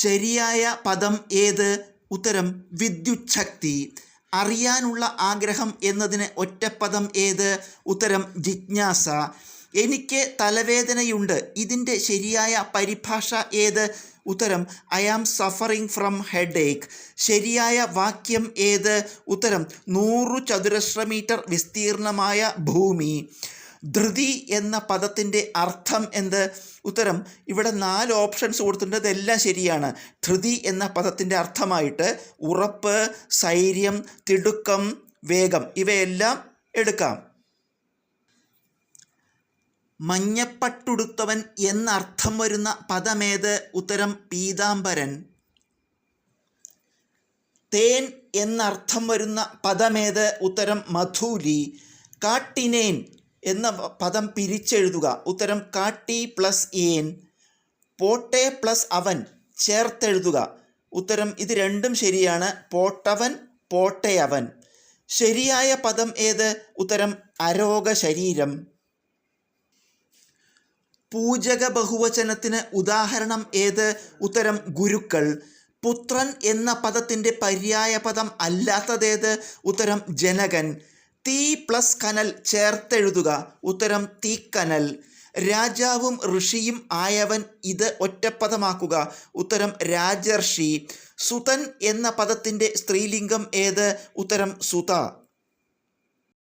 ശരിയായ പദം ഏത്? ഉത്തരം വിദ്യുച്ഛക്തി. അറിയാനുള്ള ആഗ്രഹം എന്നതിന് ഒറ്റപ്പദം ഏത്? ഉത്തരം ജിജ്ഞാസ. എനിക്ക് തലവേദനയുണ്ട്, ഇതിൻ്റെ ശരിയായ പരിഭാഷ ഏത്? ഉത്തരം I am suffering from headache. ശരിയായ വാക്യം ഏത്? ഉത്തരം 100 ചതുരശ്ര മീറ്റർ വിസ്തീർണമായ ഭൂമി. ധൃതി എന്ന പദത്തിൻ്റെ അർത്ഥം എന്ത്? ഉത്തരം ഇവിടെ 4 ഓപ്ഷൻസ് കൊടുത്തിട്ടുണ്ട്, ഇതെല്ലാം ശരിയാണ്. ധൃതി എന്ന പദത്തിൻ്റെ അർത്ഥമായിട്ട് ഉറപ്പ്, സൈര്യം, തിടുക്കം, വേഗം ഇവയെല്ലാം എടുക്കാം. മഞ്ഞപ്പട്ടുടുത്തവൻ എന്നർത്ഥം വരുന്ന പദമേത്? ഉത്തരം പീതാംബരൻ. തേൻ എന്നർത്ഥം വരുന്ന പദമേത്? ഉത്തരം മധുലി. കാട്ടിനേൻ എന്ന പദം പിരിച്ചെഴുതുക. ഉത്തരം കാട്ടി പ്ലസ് ഏൻ. പോട്ടെ പ്ലസ് അവൻ ചേർത്തെഴുതുക. ഉത്തരം ഇത് രണ്ടും ശരിയാണ്, പോട്ടവൻ പോട്ടയവൻ. ശരിയായ പദം ഏത്? ഉത്തരം അരോഗ ശരീരം. പൂജക ബഹുവചനത്തിന് ഉദാഹരണം ഏത്? ഉത്തരം ഗുരുക്കൾ. പുത്രൻ എന്ന പദത്തിൻ്റെ പര്യായ പദം അല്ലാത്തതേത്? ഉത്തരം ജനകൻ. തീ പ്ലസ് കനൽ ചേർത്തെഴുതുക. ഉത്തരം തീക്കനൽ. രാജാവും ഋഷിയും ആയവൻ ഇത് ഒറ്റപ്പദമാക്കുക. ഉത്തരം രാജർഷി. സുതൻ എന്ന പദത്തിൻ്റെ സ്ത്രീലിംഗം ഏത്? ഉത്തരം സുത.